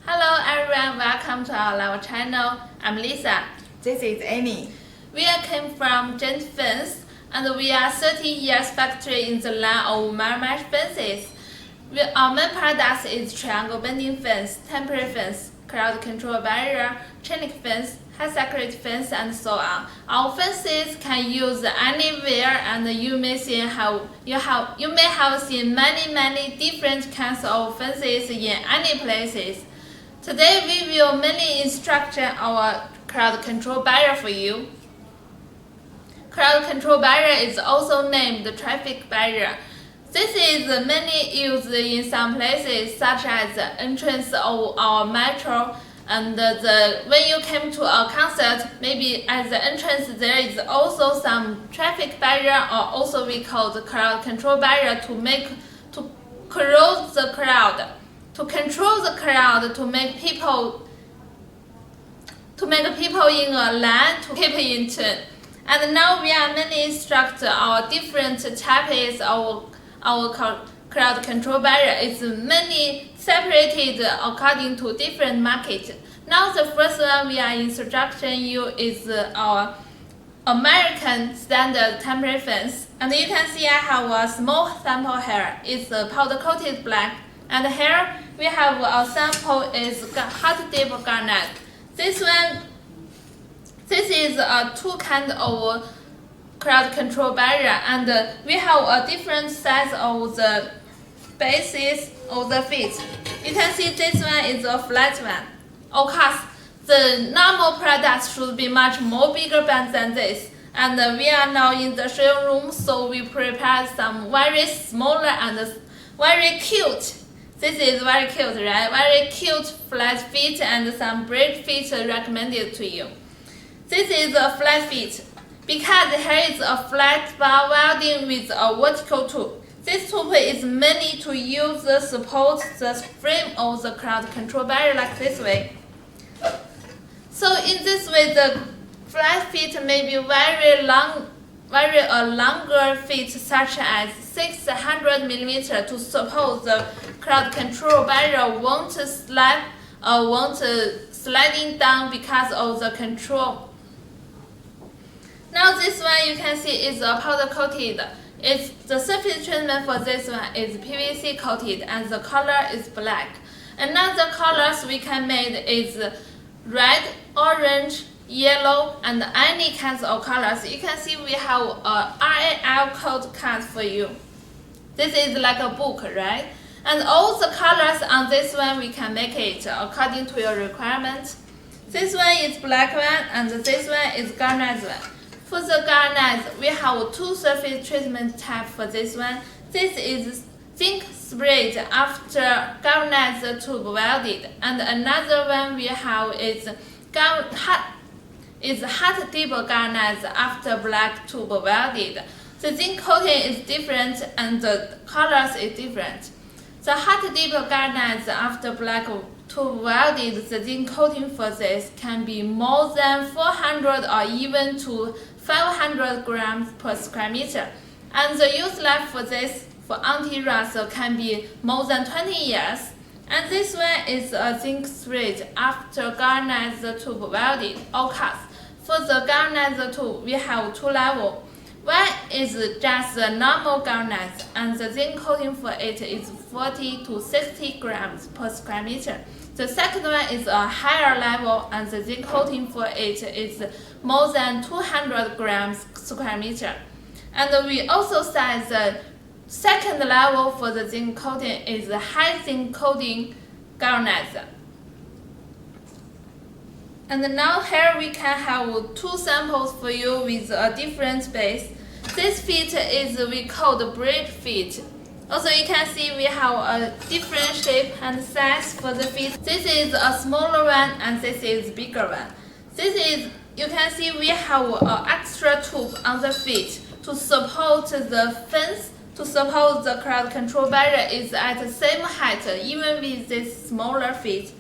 Hello everyone, welcome to our live channel. I'm Lisa. This is Amy. We came from Gent Fence and we are 30 years factory in the line of Marrakesh fences. Our main products is triangle bending fence, temporary fence, crowd control barrier, chain fence, high security fence, and so on. Our fences can use anywhere, and you may have seen many different kinds of fences in any places. Today we will mainly instruct our crowd control barrier for you. Crowd control barrier is also named traffic barrier. This is mainly used in some places such as the entrance of our metro and when you came to a concert, maybe at the entrance there is also some traffic barrier, or also we call the crowd control barrier to close the crowd. To control the crowd, to make people in a line to keep in tune. And now we are mainly instruct our different types of our crowd control barrier. It's mainly separated according to different markets. Now the first one we are instructing you is our American standard temporary fence. And you can see I have a small sample here. It's powder coated black. And here we have a sample is hot dip garnet. This is two kind of crowd control barrier, and we have a different size of the bases of the feet. You can see this one is a flat one. Of course, the normal product should be much more bigger than this. And we are now in the showroom, so we prepare some very smaller and very cute. This is very cute, right? Very cute flat feet and some braid feet recommended to you. This is a flat feet because here is a flat bar welding with a vertical tube. This tube is mainly to use the support the frame of the crowd control barrier like this way. So in this way, the flat feet may be very longer feet, such as 600 mm, to support the crowd control barrier won't sliding down because of the control. Now this one you can see is a powder coated. The surface treatment for this one is PVC coated and the color is black. Another colors we can make is red, orange, yellow, and any kinds of colors. You can see we have a RAL code card for you. This is like a book, right? And all the colors on this one we can make it according to your requirements. This one is black one and this one is garnet one. For the garnet, we have two surface treatment type for this one. This is zinc sprayed after garnet tube welded, and another one we have is hot dip garnet after black tube welded. The zinc coating is different and the colors is different. The hot dip garnet after black tube welded, the zinc coating for this can be more than 400 or even to 500 grams per square meter. And the use life for this for anti-rust can be more than 20 years. And this one is a zinc sprayed after garnet tube welded. Of course, for the garnet tube, we have two levels. One is just the normal garnet, and the zinc coating for it is 40 to 60 grams per square meter. The second one is a higher level, and the zinc coating for it is more than 200 grams square meter. And we also said the second level for the zinc coating is the high zinc coating garnet. And now here we can have two samples for you with a different base. This feet is we call the braid feet. Also you can see we have a different shape and size for the feet. This is a smaller one and this is bigger one. You can see we have an extra tube on the feet to support the fence, to support the crowd control barrier is at the same height even with this smaller feet.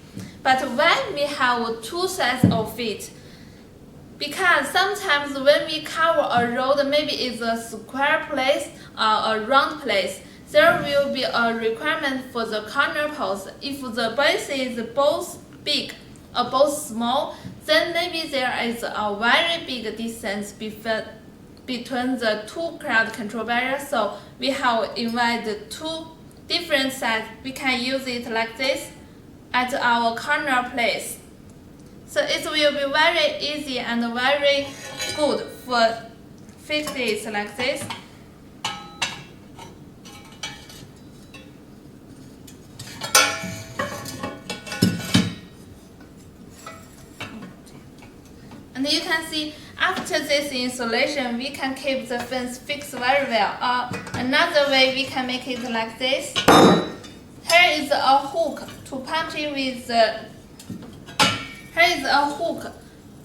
But when we have two sets of feet, because sometimes when we cover a road, maybe it's a square place or a round place, there will be a requirement for the corner post. If the base is both big or both small, then maybe there is a very big distance between the two crowd control barriers. So we have invited two different sides. We can use it like this at our corner place. So it will be very easy and very good for fix it like this. And you can see after this installation, we can keep the fence fixed very well. Another way we can make it like this. Here is a hook to punch in with the. Here is a hook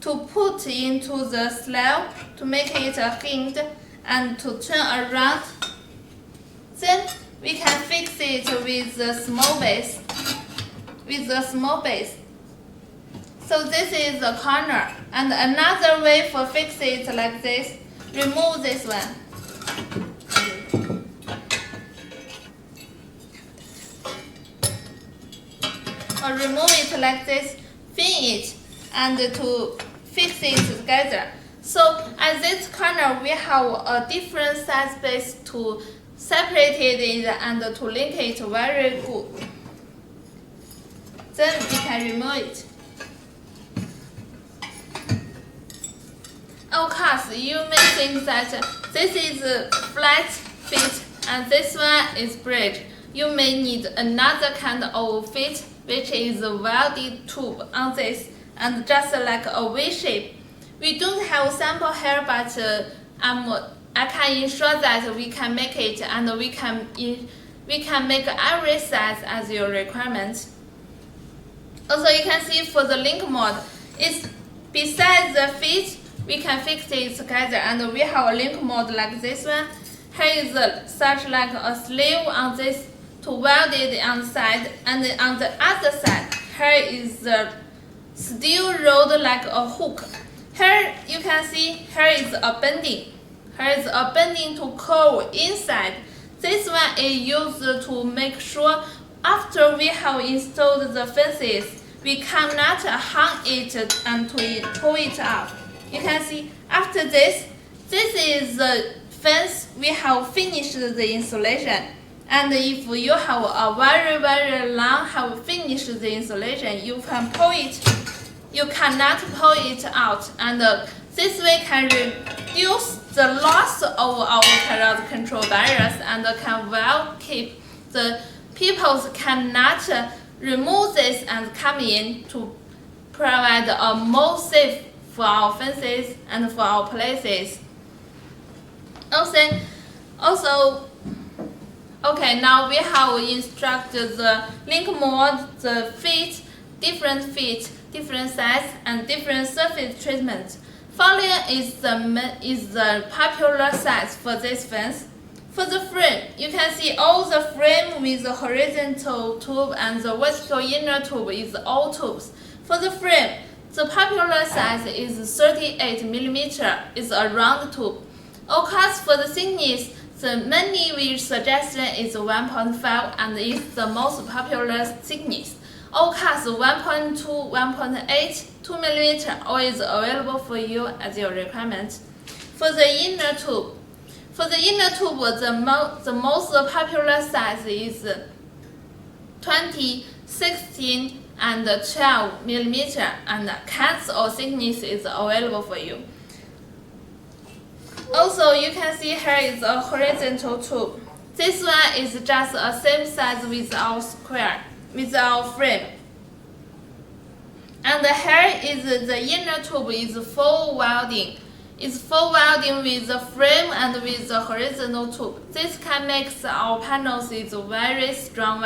to put into the slab to make it a hinge and to turn around. Then we can fix it with the small base. So this is the corner. And another way for fix it like this, remove this one. Or remove it like this, fin it, and to fix it together. So at this corner, we have a different size base to separate it and to link it very good. Then we can remove it. Of course, you may think that this is a flat fit and this one is bridge. You may need another kind of fit, which is a welded tube on this and just like a V shape. We don't have sample here, but I can ensure that we can make it and we can make every size as your requirement. Also, you can see for the link mode, it's besides the fit. We can fix it together, and we have a link mode like this one. Here is such like a sleeve on this to weld it on the side, and on the other side, here is the steel rod like a hook. Here you can see here is a bending. Here is a bending to curve inside. This one is used to make sure after we have installed the fences, we cannot hang it and pull it out. You can see after this is the fence. We have finished the installation. And if you have a very long have finished the installation, you can pull it. You cannot pull it out, and this way can reduce the loss of our crowd control barriers and can well keep the people cannot remove this and come in to provide a more safe for our fences and for our places. Also, okay, now we have instructed the link mode, the feet, different size, and different surface treatment. Following is the popular size for this fence. For the frame, you can see all the frame with the horizontal tube and the vertical inner tube is all tubes. For the frame, the popular size is 38 mm, is a round tube. Of course, for the thickness, the many suggestion is 1.5 and is the most popular thickness. Of course, 1.2, 1.8, 2 mm always available for you as your requirement. For the inner tube, the most popular size is 20, 16, and 12 mm, and cuts or thickness is available for you. Also, you can see here is a horizontal tube. This one is just a same size with our square, with our frame. And here is the inner tube is full welding. It's full welding with the frame and with the horizontal tube. This can make our panels is very strong.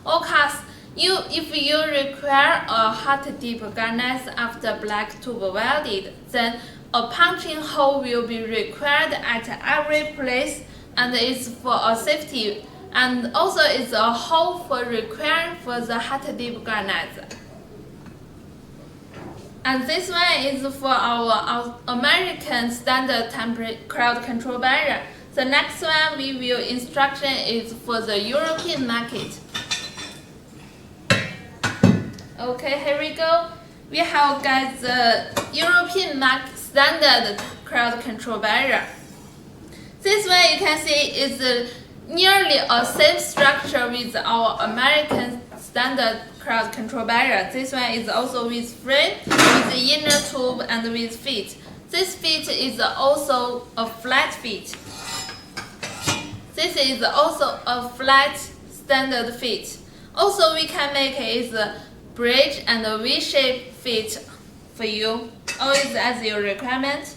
Of course, if you require a hot dip garnish after black tube welded, then a punching hole will be required at every place, and it's for a safety, and also it's a hole for requiring for the hot dip garnish. And this one is for our American standard crowd control barrier. The next one we will instruction is for the European market. Okay, here we go. We have got the European market standard crowd control barrier. This one you can see is nearly a same structure with our American standard crowd control barrier. This one is also with frame, with the inner tube, and with feet. This feet is also a flat feet. This is also a flat standard feet. Also, we can make it a bridge and a V-shaped feet for you, always as your requirement.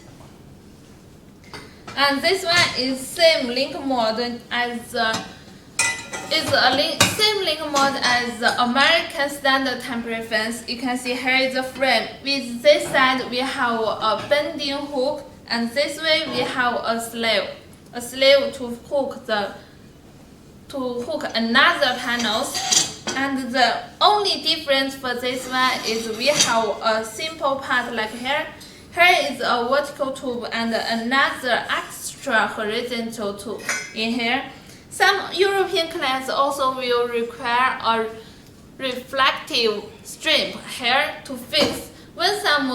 And this one is same link mode as same link mode as the American standard temporary fence. You can see here is the frame. With this side we have a bending hook, and this way we have a sleeve to hook another panels. And the only difference for this one is we have a simple part like here. Here is a vertical tube and another extra horizontal tube in here. Some European clients also will require a reflective strip here to fix when some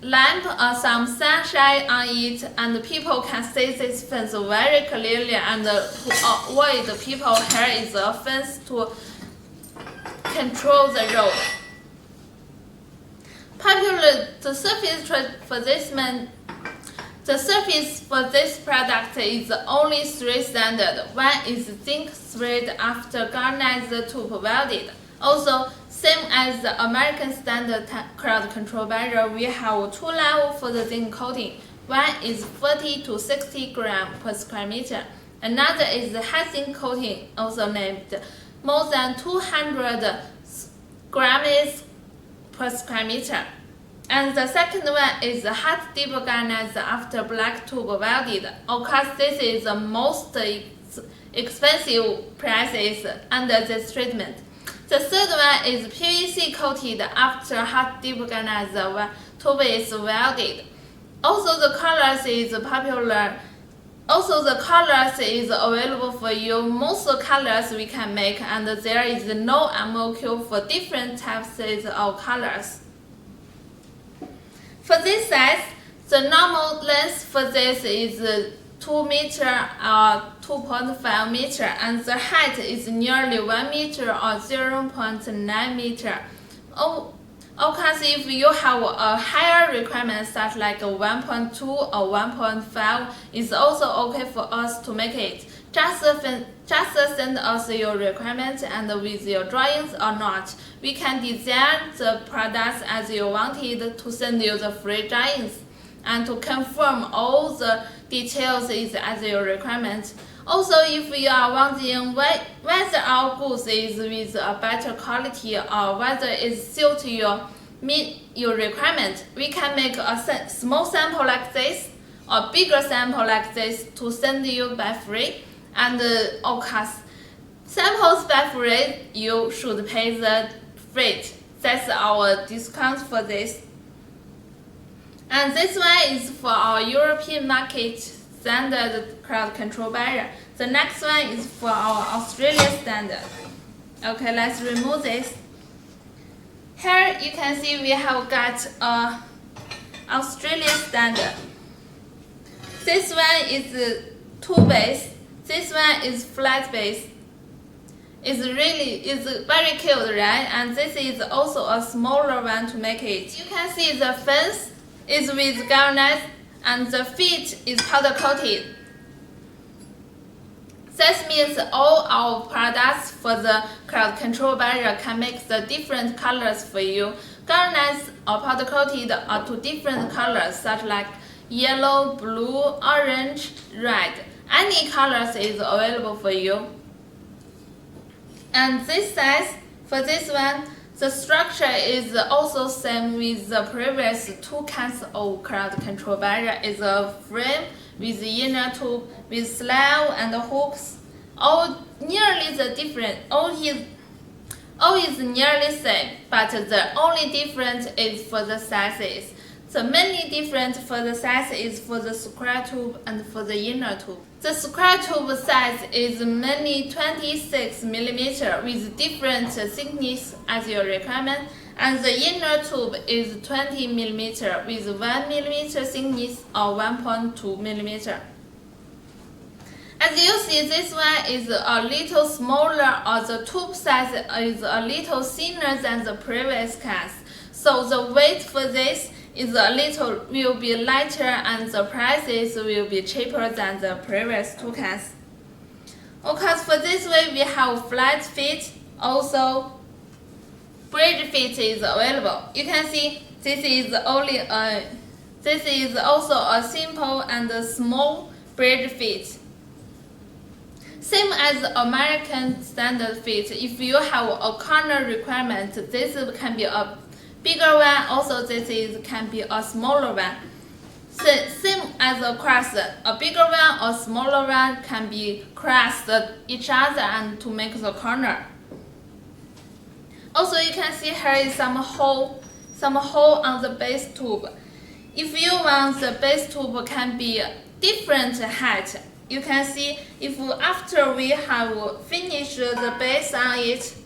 lamp or some sunshine on it, and people can see this fence very clearly, and to avoid the people, here is a fence to control the road. The surface for this product is only 3 standard. One is zinc thread after galvanized tube welded. Also, same as the American standard crowd control barrier, we have 2 levels for the zinc coating. One is 40 to 60 grams per square meter. Another is the high zinc coating, also named more than 200 grams per square meter. And the second one is the hot dip galvanized after black tube welded. Of course, this is the most expensive prices under this treatment. The third one is PVC coated after hot dip galvanized tube is welded. Also, the colors is popular. Also, the colors is available for you. Most colors we can make, and there is no MOQ for different types of colors. For this size, the normal length for this is 2 meter or 2.5 meter, and the height is nearly 1 meter or 0.9 meter. Of course, if you have a higher requirement such like a 1.2 or 1.5, it's also okay for us to make it. Just send us your requirements, and with your drawings or not, we can design the products as you wanted to send you the free drawings, and to confirm all the details is as your requirement. Also, if you are wondering whether our goods is with a better quality or whether it suits meet your requirement, we can make a small sample like this or bigger sample like this to send you by free. And of course, samples by free, you should pay the freight. That's our discount for this. And this one is for our European market standard crowd control barrier. The next one is for our Australian standard. Okay, let's remove this. Here you can see we have got Australian standard. This one is 2 base. This one is flat base. It's very cute, right? And this is also a smaller one to make it. You can see the fence is with galvanized, and the feet is powder coated. That means all our products for the crowd control barrier can make the different colors for you. Galvanized or powder coated are 2 different colors, such like yellow, blue, orange, red. Any colors is available for you. And this size, for this one, the structure is also same with the previous 2 kinds of crowd control barrier. Is a frame with the inner tube with sleeve and hooks. All nearly the different. All is nearly same, but the only difference is for the sizes. The mainly difference for the size is for the square tube and for the inner tube. The square tube size is mainly 26 mm with different thickness as your requirement, and the inner tube is 20 mm with 1 mm thickness or 1.2 mm. As you see, this one is a little smaller, or the tube size is a little thinner than the previous cans. So the weight for this will be lighter, and the prices will be cheaper than the previous two cans. Of course, for this way we have flat fit, also bridge fit is available. You can see this is also a simple and a small bridge fit. Same as American standard fit. If you have a corner requirement, this can be a bigger one. Also, this can be a smaller one. Same as a cross, a bigger one or smaller one can be crossed each other and to make the corner. Also, you can see here is some hole on the base tube. If you want the base tube can be different height, you can see if after we have finished the base on it,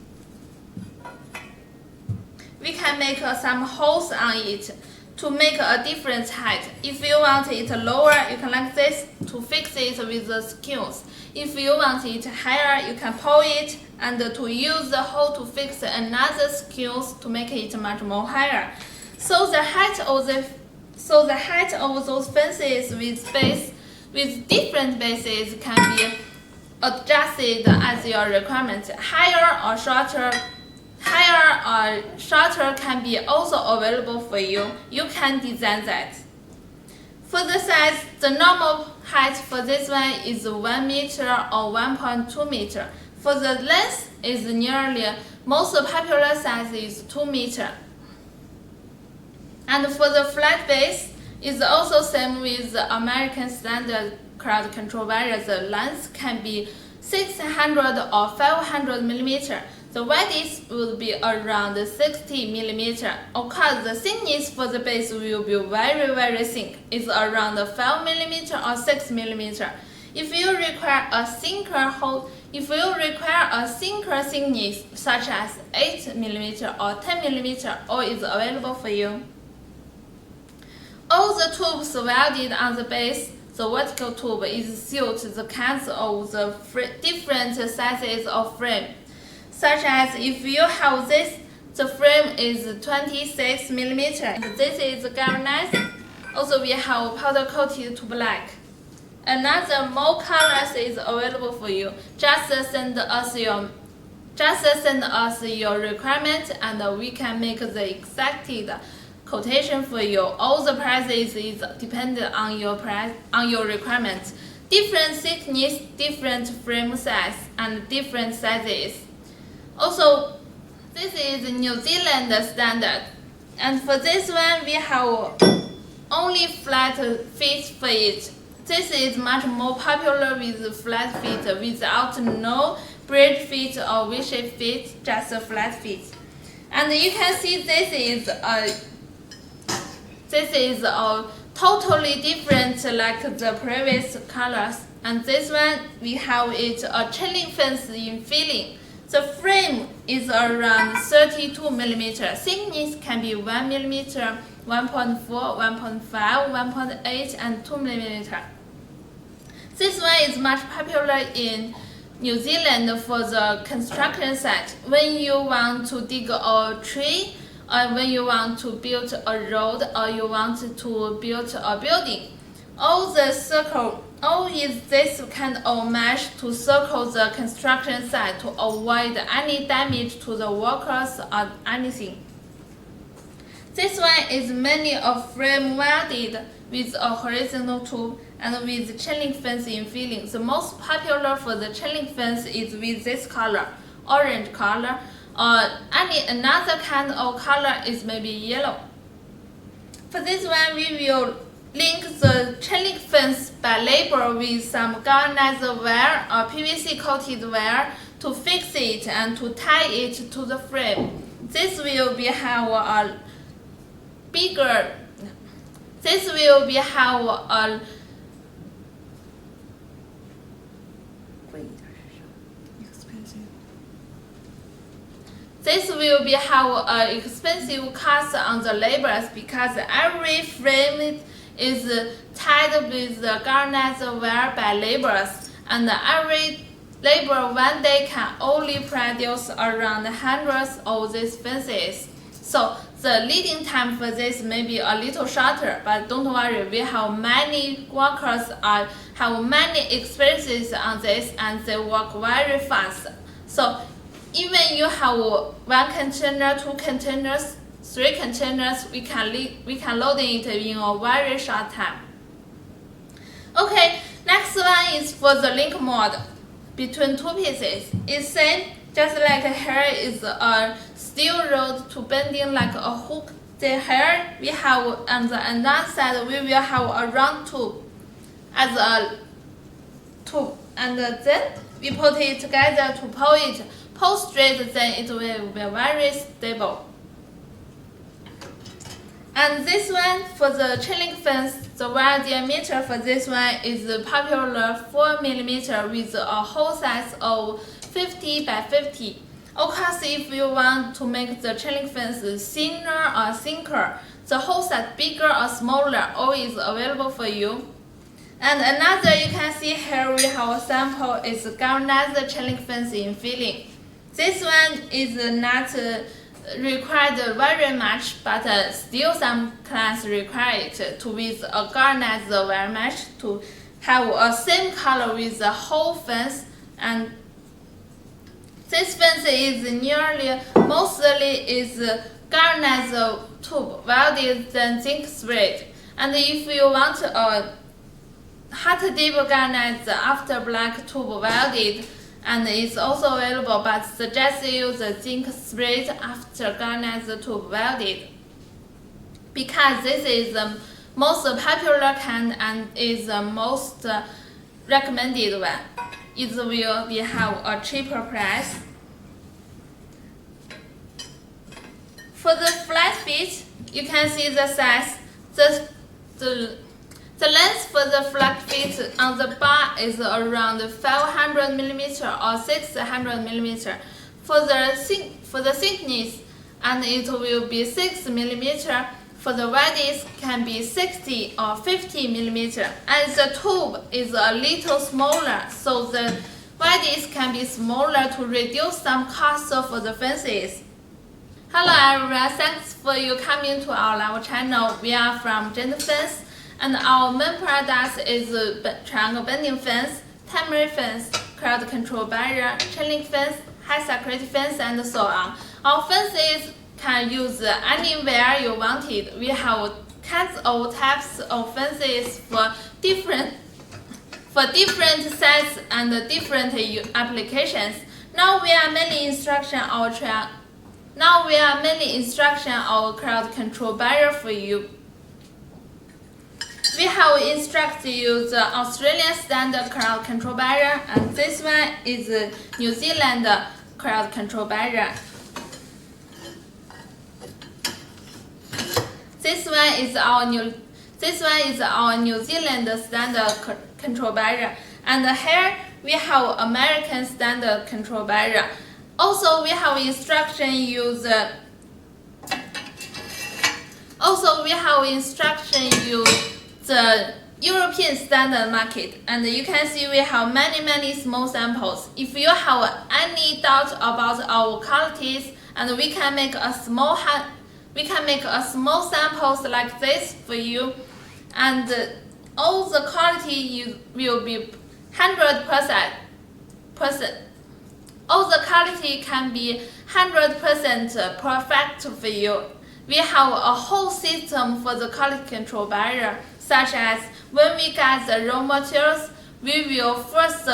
we can make some holes on it to make a different height. If you want it lower, you can like this to fix it with the screws. If you want it higher, you can pull it and to use the hole to fix another screws to make it much more higher. So the height of those fences with different bases can be adjusted as your requirement. Higher or shorter can be also available for you. You can design that. For the size, the normal height for this one is 1 meter or 1.2 meter. For the length is nearly most popular size is 2 meter. And for the flat base, is also same with the American standard crowd control wire. The length can be 600 or 500 millimeter. The width will be around 60 millimeter. Of course, the thickness for the base will be very thin. It's around 5 millimeter or 6 millimeter. If you require a thinner thickness such as 8 millimeter or 10 millimeter, all is available for you. All the tubes welded on the base, the vertical tube is sealed the cans of the different sizes of frame. Such as if you have this, the frame is 26 millimeter. This is galvanized. Also, we have powder coated to black. Another more colors is available for you. Just send us your requirement, and we can make the exacted quotation for you. All the prices is dependent on your requirements. Different thickness, different frame size, and different sizes. Also, this is New Zealand standard, and for this one we have only flat fit for it. This is much more popular with flat fit without no bridge fit or V-shape fit, just a flat fit. And you can see this is a totally different like the previous colors. And this one we have it a chain link fence in filling. The frame is around 32 millimeter. Thickness can be 1 millimeter, 1.4, 1.5, 1.8, and 2 millimeter. This one is much popular in New Zealand for the construction site. When you want to dig a tree, or when you want to build a road, or you want to build a building, all is this kind of mesh to circle the construction site to avoid any damage to the workers or anything. This one is mainly a frame welded with a horizontal tube and with chain link fence in filling. The most popular for the chain link fence is with this color, orange color, or any another kind of color is maybe yellow. For this one, we will link the chain link fence by label with some galvanized wire or PVC coated wire to fix it and to tie it to the frame. This will be have a bigger This will be have a This will be have an expensive cost on the laborers because every frame is tied with the garnet wire by laborers, and every labor one day can only produce around hundreds of these fences. So the leading time for this may be a little shorter, but don't worry, we have many workers have many experiences on this, and they work very fast. So even you have 1 container, 2 containers, 3 containers, we can load it in a very short time. Okay, next one is for the link mode between 2 pieces. It's same, just like here is a steel rod to bending like a hook. Then here we have on the other side we will have a round tube as a tube, and then we put it together to pull straight, then it will be very stable. And this one for the chain link fence, the wire diameter for this one is popular 4 mm with a hole size of 50 by 50. Of course, if you want to make the chain link fence thinner or thicker, the hole size bigger or smaller, all is available for you. And another you can see here we have a sample is galvanized chain link fence in filling. This one is not required very much, but still some clients require it to with a galvanized wire mesh to have a same color with the whole fence. And this fence is mostly is galvanized tube welded then zinc sprayed. And if you want a hot dip galvanized after black tube welded, and it's also available, but suggest you use the zinc sprayed after galvanized tube welded, because this is the most popular kind and is the most recommended one. It will be have a cheaper price. For the flat feet, you can see the size. The length for the flat feet on the bar is around 500 mm or 600 mm. For the thickness, and it will be 6 mm. For the width can be 60 or 50 mm. And the tube is a little smaller, so the width can be smaller to reduce some cost for the fences. Hello everyone, thanks for you coming to our live channel. We are from Gent Fence. And our main products is triangle bending fence, temporary fence, crowd control barrier, chain link fence, high security fence, and so on. Our fences can use anywhere you want it. We have kinds of types of fences for different sites and different applications. Now we are mainly instruction our crowd control barrier for you. We have instructed you the Australian standard crowd control barrier, and this one is the New Zealand crowd control barrier. This one is our New Zealand standard control barrier, and here we have American standard control barrier. Also, we have instruction use the European standard market, and you can see we have many small samples. If you have any doubt about our qualities, and we can make a small samples like this for you, and all the quality will be 100%. All the quality can be 100% perfect for you. We have a whole system for the quality control barrier, such as when we get the raw materials, we will first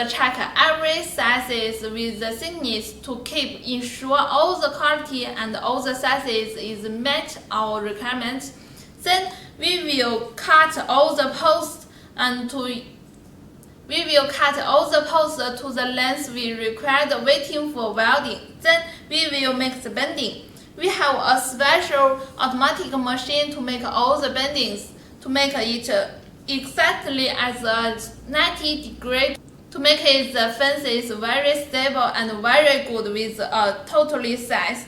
check every sizes with the thickness to ensure all the quality and all the sizes is met our requirements. Then we will cut all the posts to the length we required waiting for welding. Then we will make the bending. We have a special automatic machine to make all the bendings, to make it exactly as a 90 degree, to make it the fence is very stable and very good with a totally size.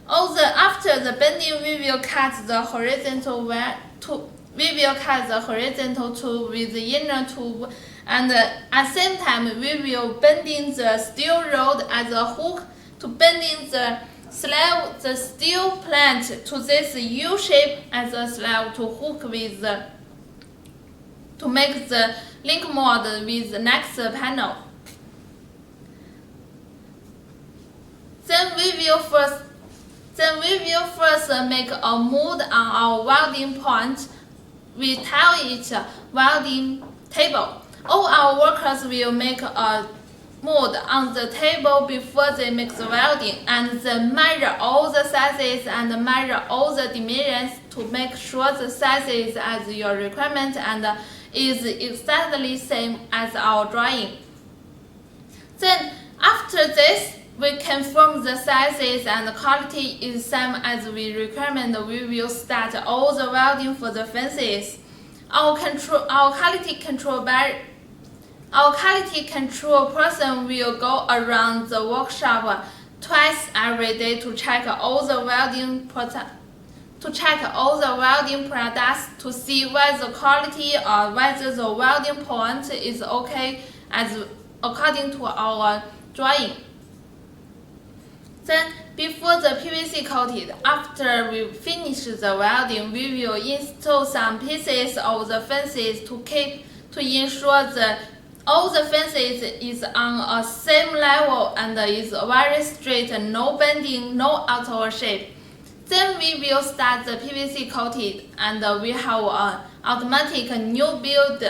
After the bending, we will cut the horizontal tool with the inner tube, and at the same time we will bending the steel rod as a hook to bending the slab, the steel plant to this U shape as a slab to hook with to make the link mold with the next panel. Then we will first make a mold on our welding point. We tell it welding table. All our workers will make a mold on the table before they make the welding, and then measure all the sizes and measure all the dimensions to make sure the size is as your requirement and is exactly same as our drawing. Then after this, we confirm the sizes and the quality is same as we requirement. We will start all the welding for the fences. Our quality control person will go around the workshop twice every day to check all the welding products to see whether the quality or whether the welding point is okay as according to our drawing. Then, before the PVC coated, after we finish the welding, we will install some pieces of the fences to ensure that all the fences is on a same level and is very straight, no bending, no out of shape. Then we will start the PVC coated, and we have an automatic new built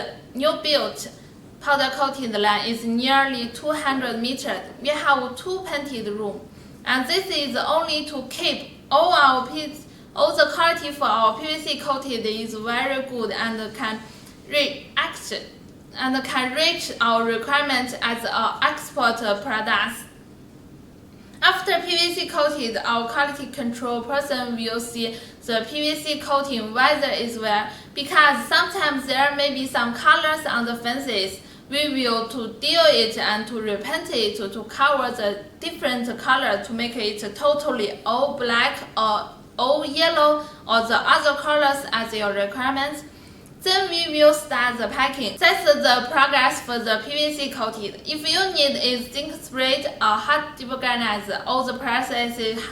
powder coating line is nearly 200 meters. We have 2 painted rooms. And this is only to keep all the quality for our PVC coated is very good and can reach our requirement as our export products. After PVC coated, our quality control person will see the PVC coating whether it's well, because sometimes there may be some colors on the fences. We will to deal it and to repaint it to cover the different color to make it totally all black or all yellow or the other colors as your requirements. Then we will start the packing. That's the progress for the PVC coated. If you need a zinc spray or hot dip galvanize, all the processes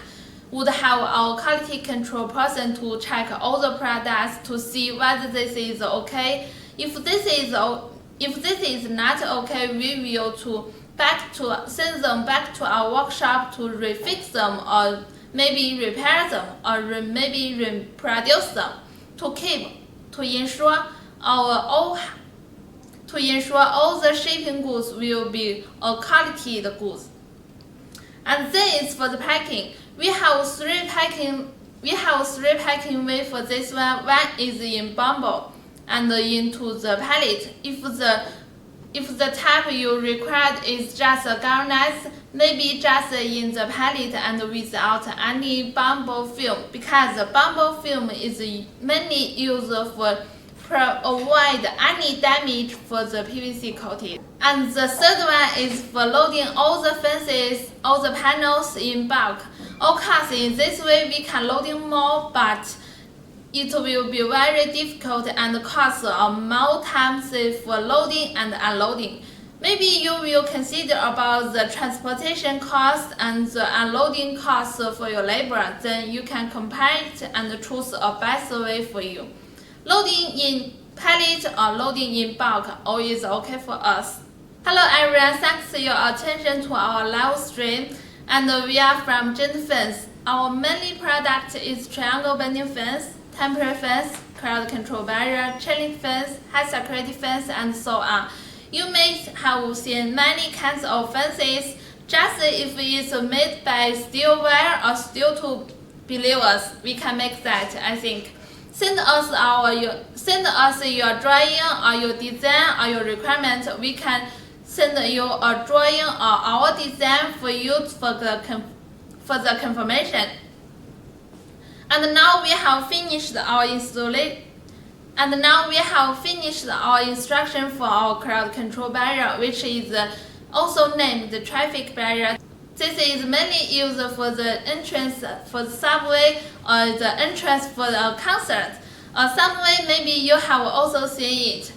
would have our quality control person to check all the products to see whether this is okay. If this is not okay, we will send them back to our workshop to refix them or maybe repair them or maybe reproduce them to ensure all the shipping goods will be a quality goods. And then it's for the packing. We have three packing ways for this one. One is in bundle and into the pallet. If the type you require is just a galvanized, maybe just in the pallet and without any bumble film, because the bumble film is mainly used for avoid any damage for the PVC coating. And the third one is for loading all the fences, all the panels in bulk. Of course, in this way we can loading more, but it will be very difficult and cost more time for loading and unloading. Maybe you will consider about the transportation cost and the unloading cost for your labor. Then you can compare it and choose a best way for you. Loading in pallet or loading in bulk, all is okay for us. Hello everyone, thanks for your attention to our live stream. And we are from Gent Fence. Our main product is triangle bending fence, temporary fence, crowd control barrier, chain link fence, high security fence, and so on. You may have seen many kinds of fences. Just if it's made by steel wire or steel tube, believe us, we can make that, I think. Send us your drawing or your design or your requirement. We can send you a drawing or our design for you for the confirmation. And now we have finished our installation. And now we have finished our instruction for our crowd control barrier, which is also named the traffic barrier. This is mainly used for the entrance for the subway or the entrance for the concert. Subway, maybe you have also seen it.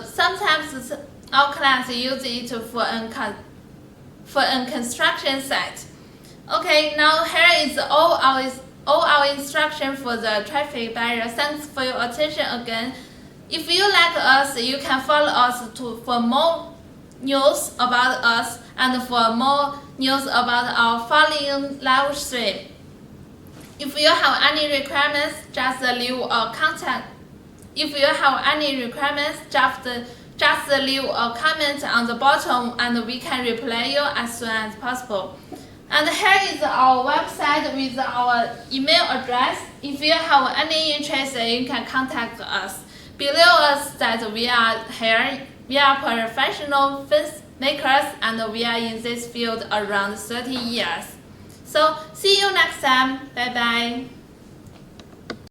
Sometimes our class use it for a construction site. Okay, now here is all our instruction for the traffic barrier. Thanks for your attention again. If you like us, you can follow us for more news about us and for more news about our following live stream. If you have any requirements, just leave a contact. If you have any requirements, just leave a comment on the bottom and we can reply you as soon as possible. And here is our website with our email address. If you have any interest, you can contact us. Below us that we are here, we are professional fence makers and we are in this field around 30 years. So see you next time. Bye bye.